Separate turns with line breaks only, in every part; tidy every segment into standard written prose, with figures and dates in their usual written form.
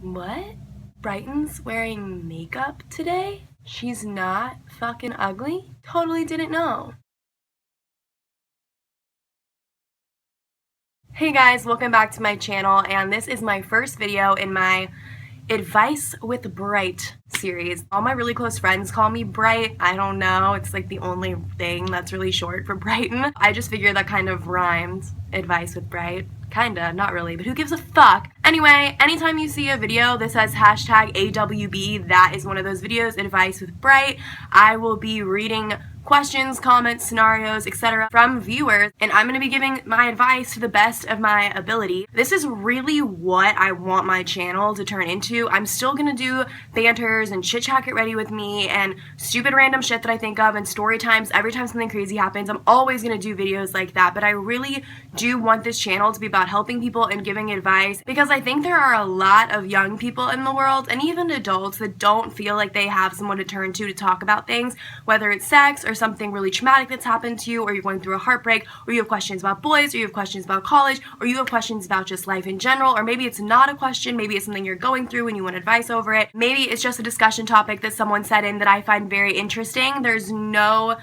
What? Brighton's wearing makeup today? She's not fucking ugly? Totally didn't know. Hey guys, welcome back to my channel, and this is my first video in my Advice with Bright series. All my really close friends call me Bright. I don't know, it's like the only thing that's really short for Brighton. I just figured that kind of rhymed, Advice with Bright. Kinda, not really, but who gives a fuck? Anyway, anytime you see a video that says hashtag AWB, that is one of those videos, Advice with Bright. I will be reading questions, comments, scenarios, etc. from viewers, and I'm going to be giving my advice to the best of my ability. This is really what I want my channel to turn into. I'm still going to do banters and chit chat get ready with me and stupid random shit that I think of and story times every time something crazy happens. I'm always going to do videos like that, but I really do want this channel to be about helping people and giving advice, because I think there are a lot of young people in the world and even adults that don't feel like they have someone to turn to talk about things, whether it's sex or something really traumatic that's happened to you, or you're going through a heartbreak, or you have questions about boys, or you have questions about college, or you have questions about just life in general, or maybe it's not a question, maybe it's something you're going through and you want advice over it. Maybe it's just a discussion topic that someone said in that I find very interesting. There's no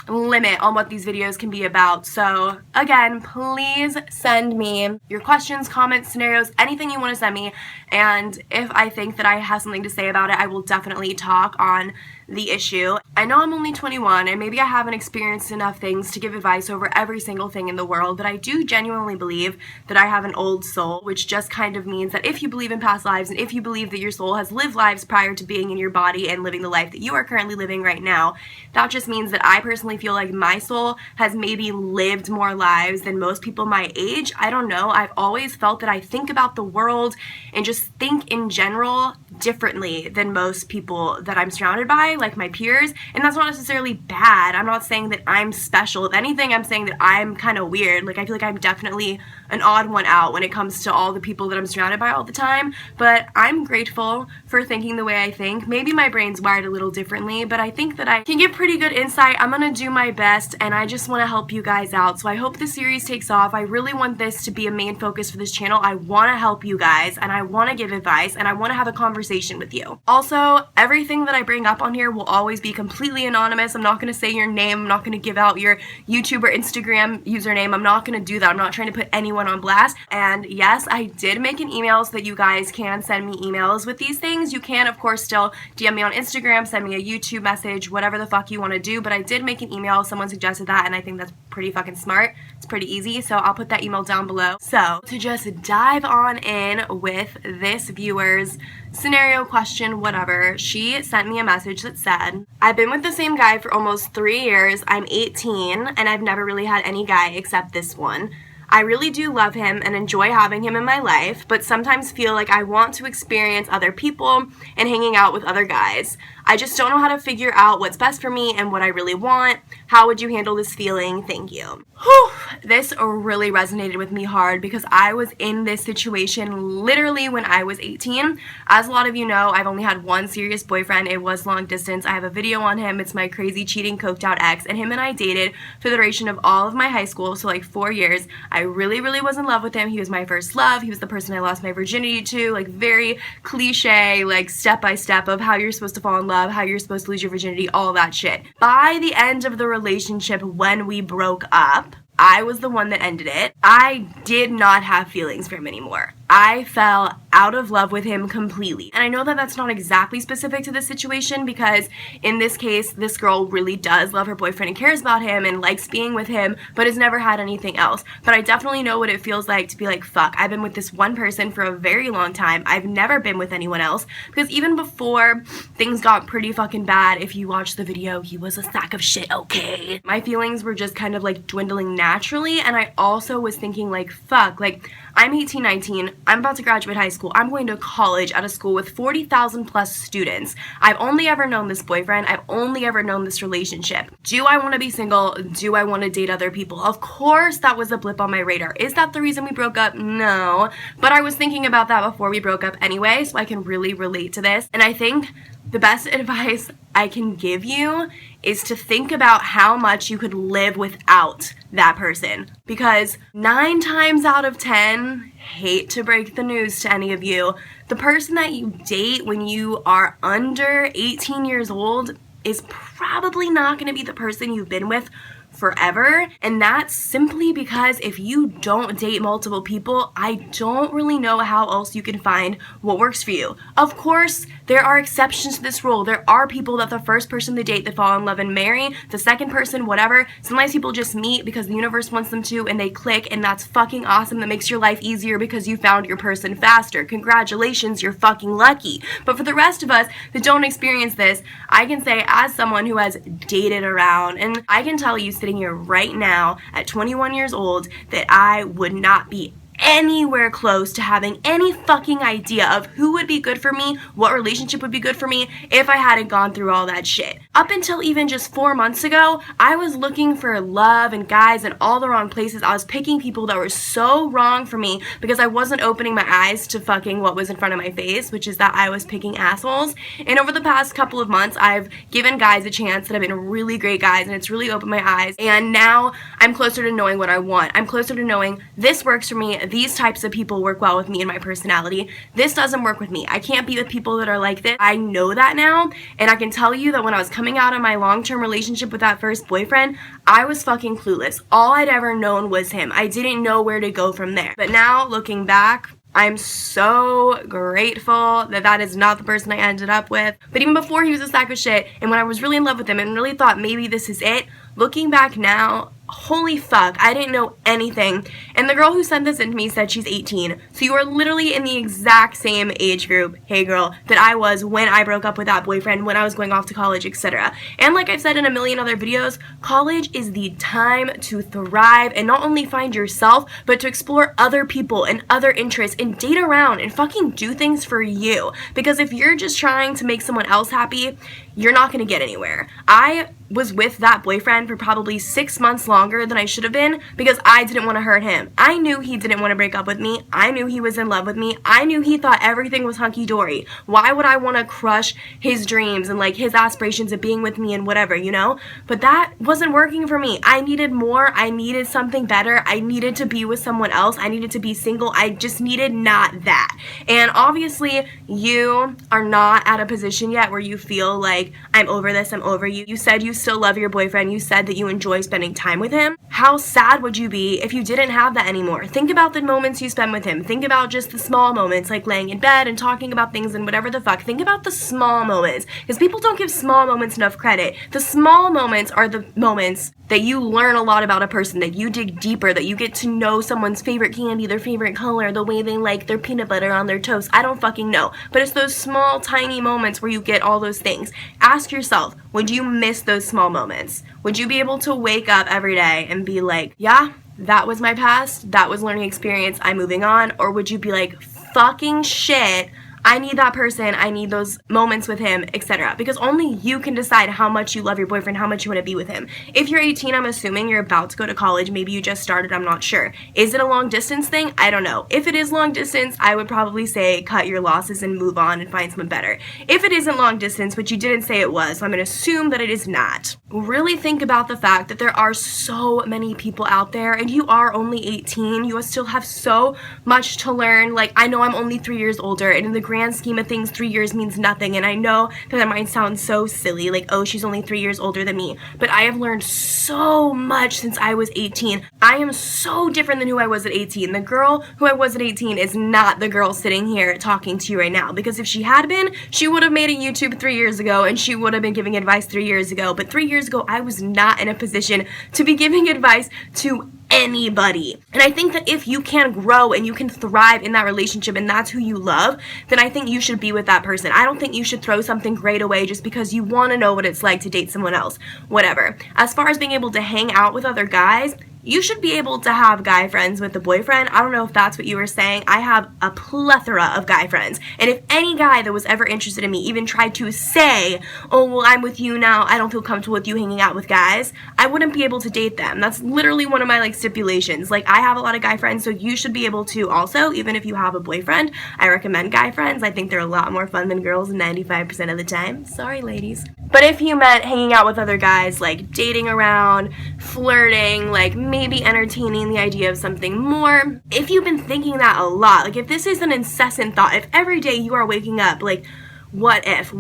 limit on what these videos can be about. So again, please send me your questions, comments, scenarios, anything you want to send me, and if I think that I have something to say about it, I will definitely talk on the issue. I know I'm only 21 and maybe I haven't experienced enough things to give advice over every single thing in the world, but I do genuinely believe that I have an old soul, which just kind of means that if you believe in past lives and if you believe that your soul has lived lives prior to being in your body and living the life that you are currently living right now, that just means that I personally feel like my soul has maybe lived more lives than most people my age. I don't know. I've always felt that I think about the world and just think in general differently than most people that I'm surrounded by, like my peers, and that's not necessarily bad. I'm not saying that I'm special. If anything, I'm saying that I'm kind of weird. Like, I feel like I'm definitely an odd one out when it comes to all the people that I'm surrounded by all the time, but I'm grateful for thinking the way I think. Maybe my brain's wired a little differently, but I think that I can give pretty good insight. I'm gonna do my best, and I just want to help you guys out, so I hope the series takes off. I really want this to be a main focus for this channel. I want to help you guys, and I want to give advice, and I want to have a conversation with you. Also, everything that I bring up on here will always be completely anonymous. I'm not going to say your name. I'm not going to give out your YouTube or Instagram username. I'm not going to do that. I'm not trying to put anyone on blast. And yes, I did make an email so that you guys can send me emails with these things. You can, of course, still DM me on Instagram, send me a YouTube message, whatever the fuck you want to do, but I did make an email. Someone suggested that, and I think that's pretty fucking smart. It's pretty easy, so I'll put that email down below. So, to just dive on in with this viewer's scenario, question, whatever, she sent me a message that said, I've been with the same guy for almost 3 years. I'm 18, and I've never really had any guy except this one. I really do love him and enjoy having him in my life, but sometimes feel like I want to experience other people and hanging out with other guys. I just don't know how to figure out what's best for me and what I really want. How would you handle this feeling? Thank you. Whew, this really resonated with me hard because I was in this situation literally when I was 18. As a lot of you know, I've only had one serious boyfriend. It was long distance. I have a video on him. It's my crazy cheating coked out ex, and him and I dated for the duration of all of my high school, so like 4 years. I really was in love with him. He was my first love. He was the person I lost my virginity to. Like, very cliche, like step by step of how you're supposed to fall in love, how you're supposed to lose your virginity, all that shit. By the end of the relationship, when we broke up, I was the one that ended it. I did not have feelings for him anymore. I fell out of love with him completely. And I know that that's not exactly specific to this situation, because in this case, this girl really does love her boyfriend and cares about him and likes being with him, but has never had anything else. But I definitely know what it feels like to be like, fuck, I've been with this one person for a very long time. I've never been with anyone else. Because even before things got pretty fucking bad, if you watch the video, he was a sack of shit, okay? My feelings were just kind of like dwindling naturally, and I also was thinking like, fuck, like, I'm 18, 19, I'm about to graduate high school, I'm going to college at a school with 40,000 plus students. I've only ever known this boyfriend, I've only ever known this relationship. Do I want to be single? Do I want to date other people? Of course that was a blip on my radar. Is that the reason we broke up? No. But I was thinking about that before we broke up anyway, so I can really relate to this. And I think the best advice I can give you is to think about how much you could live without that person. Because 9 times out of 10, hate to break the news to any of you, The person that you date when you are under 18 years old is probably not going to be the person you've been with forever, and that's simply because if you don't date multiple people, I don't really know how else you can find what works for you. Of course, there are exceptions to this rule. There are people that the first person they date, they fall in love and marry, the second person, whatever. Sometimes people just meet because the universe wants them to and they click, and that's fucking awesome. That makes your life easier because you found your person faster. Congratulations, you're fucking lucky. But for the rest of us that don't experience this, I can say as someone who has dated around, and I can tell you sitting here right now at 21 years old that I would not be anywhere close to having any fucking idea of who would be good for me, what relationship would be good for me if I hadn't gone through all that shit. Up until even just 4 months ago, I was looking for love and guys in all the wrong places. I was picking people that were so wrong for me because I wasn't opening my eyes to fucking what was in front of my face, which is that I was picking assholes. And over the past couple of months, I've given guys a chance that have been really great guys, and it's really opened my eyes. And now I'm closer to knowing what I want. I'm closer to knowing this works for me. These types of people work well with me and my personality. This doesn't work with me. I can't be with people that are like this. I know that now, and I can tell you that when I was coming out of my long-term relationship with that first boyfriend, I was fucking clueless. All I'd ever known was him. I didn't know where to go from there. But now, looking back, I'm so grateful that that is not the person I ended up with. But even before, he was a sack of shit, and when I was really in love with him and really thought maybe this is it, looking back now, holy fuck, I didn't know anything. And the girl who sent this in to me said she's 18. So you are literally in the exact same age group, hey girl, that I was when I broke up with that boyfriend, when I was going off to college, etc. And like I've said in a million other videos, college is the time to thrive and not only find yourself, but to explore other people and other interests and date around and fucking do things for you. Because if you're just trying to make someone else happy, you're not going to get anywhere. I was with that boyfriend for probably 6 months longer than I should have been because I didn't want to hurt him. I knew he didn't want to break up with me. I knew he was in love with me. I knew he thought everything was hunky-dory. Why would I want to crush his dreams and like his aspirations of being with me and whatever, you know? But that wasn't working for me. I needed more. I needed something better. I needed to be with someone else. I needed to be single. I just needed not that. And obviously you are not at a position yet where you feel like I'm over this, I'm over you. You said you still love your boyfriend. You said that you enjoy spending time with him. How sad would you be if you didn't have that anymore? Think about the moments you spend with him. Think about just the small moments, like laying in bed and talking about things and whatever the fuck. Think about the small moments, because people don't give small moments enough credit. The small moments are the moments that you learn a lot about a person, that you dig deeper, that you get to know someone's favorite candy, their favorite color, the way they like their peanut butter on their toast. I don't fucking know. But it's those small, tiny moments where you get all those things. Ask yourself, would you miss those small moments? Would you be able to wake up every day and be like, yeah, that was my past, that was learning experience, I'm moving on? Or would you be like, fucking shit, I need that person, I need those moments with him, etc. Because only you can decide how much you love your boyfriend, how much you want to be with him. If you're 18, I'm assuming you're about to go to college, maybe you just started, I'm not sure. Is it a long distance thing? I don't know. If it is long distance, I would probably say cut your losses and move on and find someone better. If it isn't long distance, which you didn't say it was, so I'm going to assume that it is not. Really think about the fact that there are so many people out there, and you are only 18, you still have so much to learn. Like, I know I'm only 3 years older, and in the grand scheme of things, 3 years means nothing, and I know that might sound so silly, like, oh, she's only 3 years older than me, but I have learned so much since I was 18. I am so different than who I was at 18. The girl who I was at 18 is not the girl sitting here talking to you right now, because if she had been, she would have made a YouTube 3 years ago, and she would have been giving advice 3 years ago, but 3 years ago, I was not in a position to be giving advice to anybody. And I think that if you can grow and you can thrive in that relationship and that's who you love, then I think you should be with that person. I don't think you should throw something great away just because you want to know what it's like to date someone else. Whatever. As far as being able to hang out with other guys, you should be able to have guy friends with a boyfriend. I don't know if that's what you were saying. I have a plethora of guy friends. And if any guy that was ever interested in me even tried to say, oh, well, I'm with you now, I don't feel comfortable with you hanging out with guys, I wouldn't be able to date them. That's literally one of my, like, stipulations. Like, I have a lot of guy friends, so you should be able to also, even if you have a boyfriend. I recommend guy friends. I think they're a lot more fun than girls 95% of the time. Sorry, ladies. But if you meant hanging out with other guys, like dating around, flirting, like maybe entertaining the idea of something more, if you've been thinking that a lot, like if this is an incessant thought, if every day you are waking up like, what if,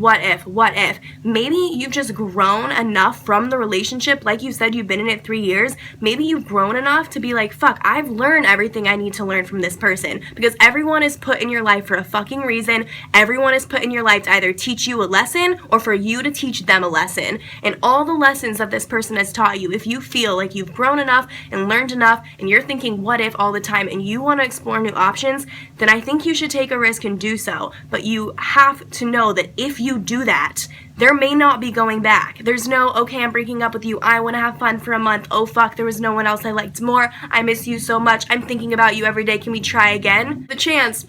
maybe you've just grown enough from the relationship, like you said, you've been in it 3 years, maybe you've grown enough to be like, fuck, I've learned everything I need to learn from this person, because everyone is put in your life for a fucking reason. Everyone is put in your life to either teach you a lesson or for you to teach them a lesson, and all the lessons that this person has taught you, if you feel like you've grown enough and learned enough and you're thinking what if all the time and you want to explore new options, then I think you should take a risk and do so. But you have to know that if you do that, there may not be going back. There's no, okay, I'm breaking up with you, I want to have fun for a month, oh fuck, there was no one else I liked more, I miss you so much, I'm thinking about you every day, can we try again? The chance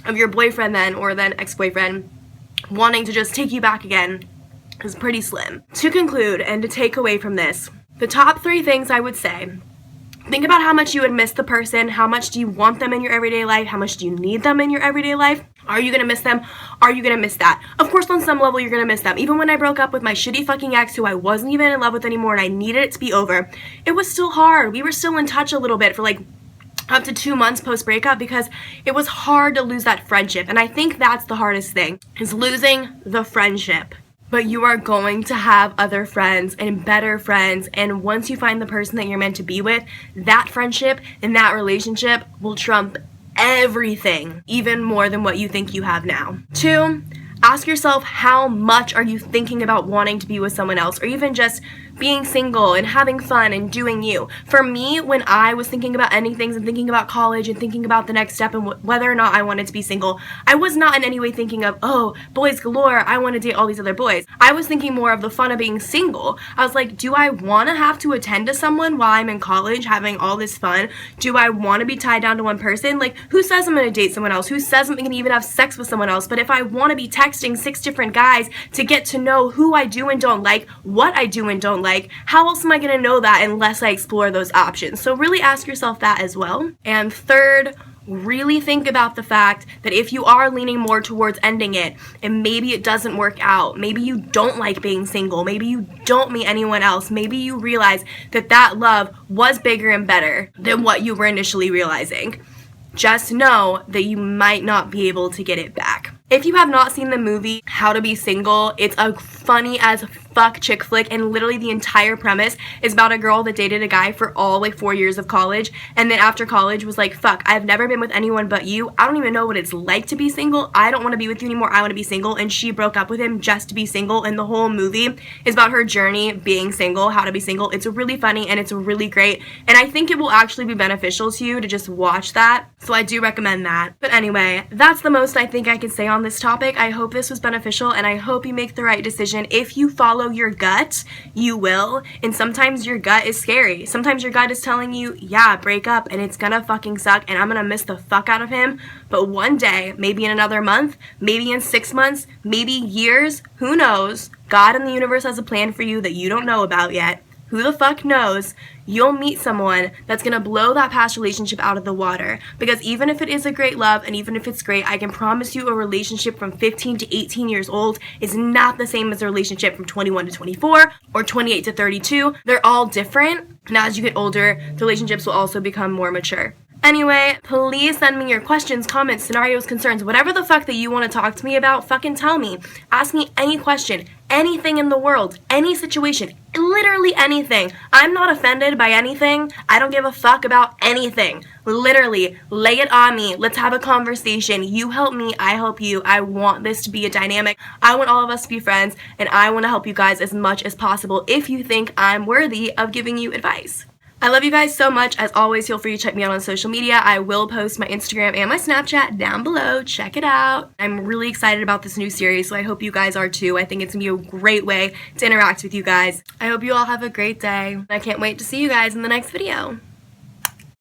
of your boyfriend then, or then ex-boyfriend, wanting to just take you back again is pretty slim. To conclude and to take away from this, the top 3 things I would say: think about how much you would miss the person, how much do you want them in your everyday life, how much do you need them in your everyday life? Are you gonna miss them? Are you gonna miss that? Of course, on some level, you're gonna miss them. Even when I broke up with my shitty fucking ex who I wasn't even in love with anymore and I needed it to be over, it was still hard. We were still in touch a little bit for like up to 2 months post breakup because it was hard to lose that friendship. And I think that's the hardest thing, is losing the friendship. But you are going to have other friends and better friends, and once you find the person that you're meant to be with, that friendship and that relationship will trump everything, even more than what you think you have now. 2, ask yourself, how much are you thinking about wanting to be with someone else, or even just being single and having fun and doing you? For me, when I was thinking about ending things and thinking about college and thinking about the next step and whether or not I wanted to be single, I was not in any way thinking of, oh, boys galore, I want to date all these other boys. I was thinking more of the fun of being single. I was like, do I want to have to attend to someone while I'm in college having all this fun? Do I want to be tied down to one person? Like, who says I'm going to date someone else? Who says I'm going to even have sex with someone else? But if I want to be texting 6 different guys to get to know who I do and don't like, what I do and don't like, how else am I going to know that unless I explore those options? So really ask yourself that as well. And 3rd, really think about the fact that if you are leaning more towards ending it and maybe it doesn't work out, maybe you don't like being single, maybe you don't meet anyone else, maybe you realize that that love was bigger and better than what you were initially realizing, just know that you might not be able to get it back. If you have not seen the movie How to Be Single, it's a funny as fuck chick flick, and literally the entire premise is about a girl that dated a guy for all like 4 years of college, and then after college was like, fuck, I've never been with anyone but you, I don't even know what it's like to be single, I don't want to be with you anymore, I want to be single, and she broke up with him just to be single, and the whole movie is about her journey being single, how to be single. It's really funny and it's really great, and I think it will actually be beneficial to you to just watch that, so I do recommend that. But anyway, that's the most I think I can say on this topic. I hope this was beneficial, and I hope you make the right decision. If you follow your gut, you will, and sometimes your gut is scary. Sometimes your gut is telling you, yeah, break up, and it's gonna fucking suck, and I'm gonna miss the fuck out of him, but one day, maybe in another month, maybe in 6 months, maybe years, who knows, God and the universe has a plan for you that you don't know about yet. Who the fuck knows? You'll meet someone that's gonna blow that past relationship out of the water. Because even if it is a great love, and even if it's great, I can promise you a relationship from 15 to 18 years old is not the same as a relationship from 21 to 24 or 28 to 32. They're all different. And as you get older, the relationships will also become more mature. Anyway, please send me your questions, comments, scenarios, concerns, whatever the fuck that you want to talk to me about, fucking tell me. Ask me any question, anything in the world, any situation, literally anything. I'm not offended by anything. I don't give a fuck about anything. Literally, lay it on me. Let's have a conversation. You help me, I help you. I want this to be a dynamic. I want all of us to be friends, and I want to help you guys as much as possible if you think I'm worthy of giving you advice. I love you guys so much. As always, feel free to check me out on social media. I will post my Instagram and my Snapchat down below. Check it out. I'm really excited about this new series, so I hope you guys are too. I think it's going to be a great way to interact with you guys. I hope you all have a great day. I can't wait to see you guys in the next video.